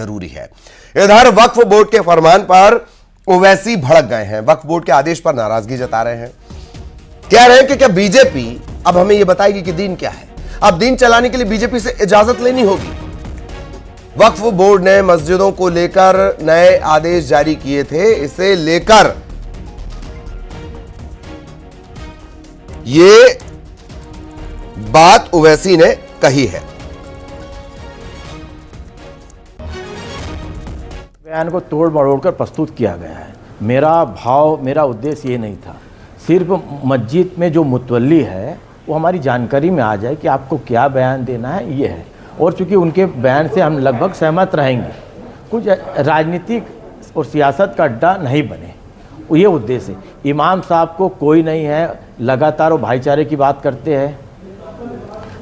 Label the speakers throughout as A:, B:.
A: जरूरी है। इधर वक्फ बोर्ड के फरमान पर ओवैसी भड़क गए हैं। वक्फ बोर्ड के आदेश पर नाराजगी जता रहे हैं, कह रहे हैं कि क्या बीजेपी अब हमें यह बताएगी कि दीन क्या है। अब दीन चलाने के लिए बीजेपी से इजाजत लेनी होगी। वक्फ बोर्ड ने मस्जिदों को लेकर नए आदेश जारी किए थे, इसे लेकर ये बात ओवैसी ने कही है।
B: बयान को तोड़ मरोड़ कर प्रस्तुत किया गया है। मेरा उद्देश्य ये नहीं था। सिर्फ मस्जिद में जो मुतवल्ली है वो हमारी जानकारी में आ जाए कि आपको क्या बयान देना है, ये है। और चूंकि उनके बयान से हम लगभग सहमत रहेंगे, कुछ राजनीतिक और सियासत का अड्डा नहीं बने, ये उद्देश्य है। इमाम साहब को कोई नहीं है, लगातार वो भाईचारे की बात करते हैं,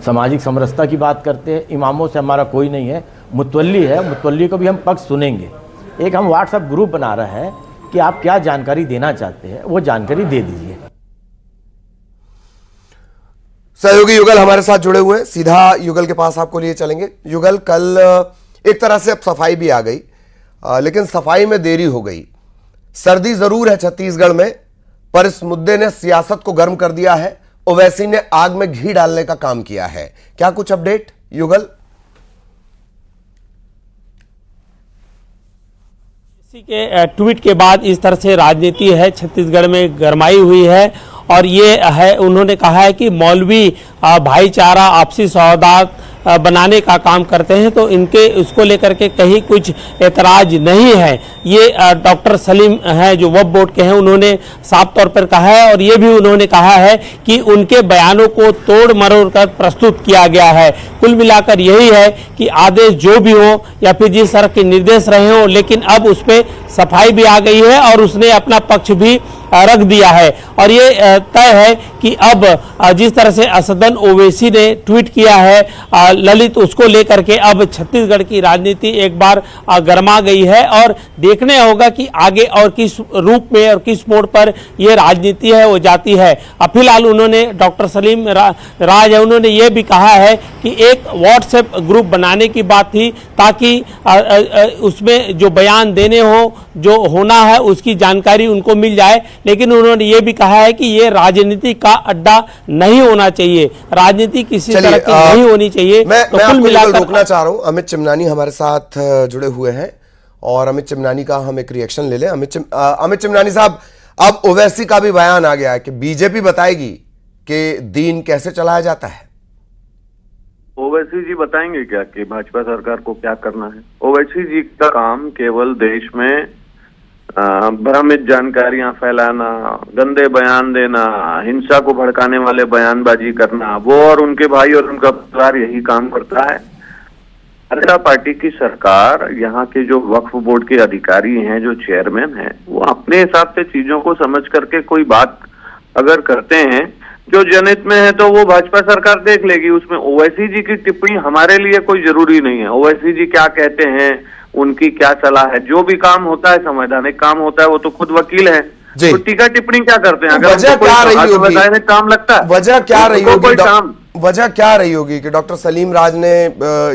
B: सामाजिक समरसता की बात करते हैं। इमामों से हमारा कोई नहीं है, मुतवल्ली है, मुतवल्ली को भी हम पक्ष सुनेंगे। एक हम व्हाट्सएप ग्रुप बना रहे हैं कि आप क्या जानकारी देना चाहते हैं, वो जानकारी दे दीजिए।
A: सहयोगी युगल हमारे साथ जुड़े हुए हैं, सीधा युगल के पास आपको लिए चलेंगे। युगल, कल एक तरह से अब सफाई भी आ गई, लेकिन सफाई में देरी हो गई। सर्दी जरूर है छत्तीसगढ़ में, पर इस मुद्दे ने सियासत को गर्म कर दिया है। ओवैसी ने आग में घी डालने का काम किया है। क्या कुछ अपडेट युगल?
C: इसी के ट्वीट के बाद इस तरह से राजनीति है छत्तीसगढ़ में गरमाई हुई है। और ये है, उन्होंने कहा है कि मौलवी भाईचारा आपसी सौहार्द बनाने का काम करते हैं, तो इनके उसको लेकर के कहीं कुछ एतराज नहीं है। ये डॉक्टर सलीम हैं जो वक्फ बोर्ड के हैं, उन्होंने साफ तौर पर कहा है। और ये भी उन्होंने कहा है कि उनके बयानों को तोड़ मरोड़ कर प्रस्तुत किया गया है। कुल मिलाकर यही है कि आदेश जो भी हो या फिर जिस तरह के निर्देश रहे हों, लेकिन अब उस पर सफाई भी आ गई है और उसने अपना पक्ष भी रख दिया है। और ये तय है कि अब जिस तरह से असदन ओवैसी ने ट्वीट किया है ललित, उसको लेकर के अब छत्तीसगढ़ की राजनीति एक बार गरमा गई है। और देखने होगा कि आगे और किस रूप में और किस मोड़ पर ये राजनीति है वो जाती है। फिलहाल उन्होंने डॉक्टर सलीम राज है, उन्होंने ये भी कहा है कि एक व्हाट्सएप ग्रुप बनाने की बात थी, ताकि उसमें जो बयान देने हो, जो होना है उसकी जानकारी उनको मिल जाए। लेकिन उन्होंने ये भी कहा है कि ये राजनीति का अड्डा नहीं होना चाहिए, राजनीति किसी तरह की नहीं होनी चाहिए।
A: मैं कुल मिलाकर रोकना चाह रहा हूं। अमित चिमनानी हमारे साथ जुड़े हुए हैं और अमित चिमनानी का हम एक रिएक्शन ले लें। अमित चिमनानी साहब, अब ओवैसी का भी बयान आ गया है कि बीजेपी बताएगी कि दीन कैसे चलाया जाता है।
D: ओवैसी जी बताएंगे क्या कि भाजपा सरकार को क्या करना है? ओवैसी जी का काम केवल देश में भ्रमित जानकारियां फैलाना, गंदे बयान देना, हिंसा को भड़काने वाले बयानबाजी करना, वो और उनके भाई और उनका परिवार यही काम करता है। जनता पार्टी की सरकार, यहाँ के जो वक्फ बोर्ड के अधिकारी हैं, जो चेयरमैन हैं, वो अपने हिसाब से चीजों को समझ करके कोई बात अगर करते हैं जो जनहित में है तो वो भाजपा सरकार देख लेगी। उसमें ओवैसी जी की टिप्पणी हमारे लिए कोई जरूरी नहीं है। ओवैसी जी क्या कहते हैं, उनकी क्या सलाह है, जो भी काम होता है संवैधानिक काम होता है, वो तो खुद वकील है, तो टीका टिप्पणी क्या करते हैं? अगर
A: वजह क्या रही होगी,
D: काम लगता है,
A: वजह क्या रही होगी,
D: काम
A: वजह क्या रही होगी कि डॉक्टर सलीम राज ने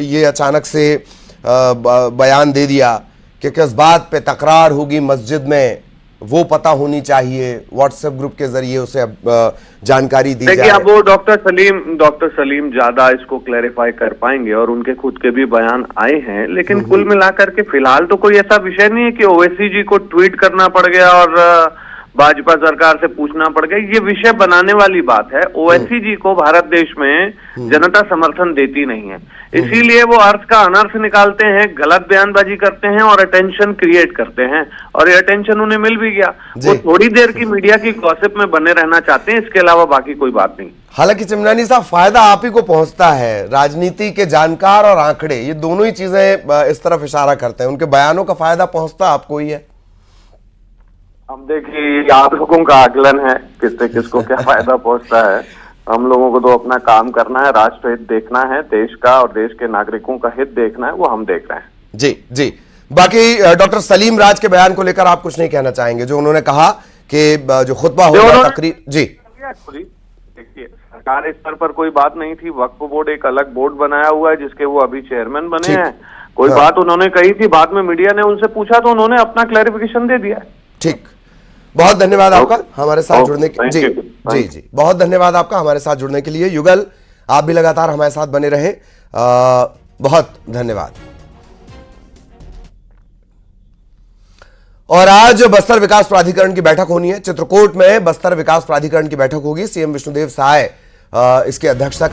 A: ये अचानक से बयान दे दिया कि किस बात पे तकरार होगी मस्जिद में, वो पता होनी चाहिए, व्हाट्सएप ग्रुप के जरिए उसे जानकारी दी जाए।
D: अब वो डॉक्टर सलीम ज्यादा इसको क्लैरिफाई कर पाएंगे और उनके खुद के भी बयान आए हैं। लेकिन कुल मिलाकर के फिलहाल तो कोई ऐसा विषय नहीं है कि ओवैसी जी को ट्वीट करना पड़ गया और भाजपा सरकार से पूछना पड़ गया। ये विषय बनाने वाली बात है। ओवैसी जी को भारत देश में जनता समर्थन देती नहीं है, इसीलिए वो अर्थ का अनर्थ निकालते हैं, गलत बयानबाजी करते हैं और अटेंशन क्रिएट करते हैं। और ये अटेंशन उन्हें मिल भी गया। वो थोड़ी देर की मीडिया की गॉसिप में बने रहना चाहते हैं, इसके अलावा बाकी कोई बात नहीं।
A: हालांकि चिमनानी साहब, फायदा आप ही को पहुंचता है। राजनीति के जानकार और आंकड़े, ये दोनों ही चीजें इस तरफ इशारा करते हैं। उनके बयानों का फायदा पहुंचता आपको ही है।
D: अब देखिए, आप लोगों का आकलन है किससे किसको क्या फायदा पहुंचता है। हम लोगों को तो अपना काम करना है, राष्ट्र हित देखना है, देश का और देश के नागरिकों का हित देखना है, वो हम देख रहे हैं।
A: जी जी। बाकी डॉक्टर सलीम राज के बयान को लेकर आप कुछ नहीं कहना चाहेंगे, जो उन्होंने कहा कि जो खुतबा होगा तकरीर। जी
D: देखिए, सरकार स्तर पर कोई बात नहीं थी। वक्फ बोर्ड एक अलग बोर्ड बनाया हुआ है जिसके वो अभी चेयरमैन बने हैं। कोई
A: हाँ।
D: बात उन्होंने कही थी, बाद में मीडिया ने उनसे पूछा तो उन्होंने अपना क्लैरिफिकेशन दे दिया है।
A: ठीक, बहुत धन्यवाद आपका हमारे साथ
D: ओके,
A: जुड़ने के
D: थैंक
A: जी
D: यू,
A: जी
D: थैंक
A: जी बहुत धन्यवाद आपका हमारे साथ जुड़ने के लिए। युगल, आप भी लगातार हमारे साथ बने रहे, बहुत धन्यवाद। और आज बस्तर विकास प्राधिकरण की बैठक होनी है। चित्रकूट में बस्तर विकास प्राधिकरण की बैठक होगी। सीएम विष्णुदेव साय इसकी अध्यक्षता करेंगे।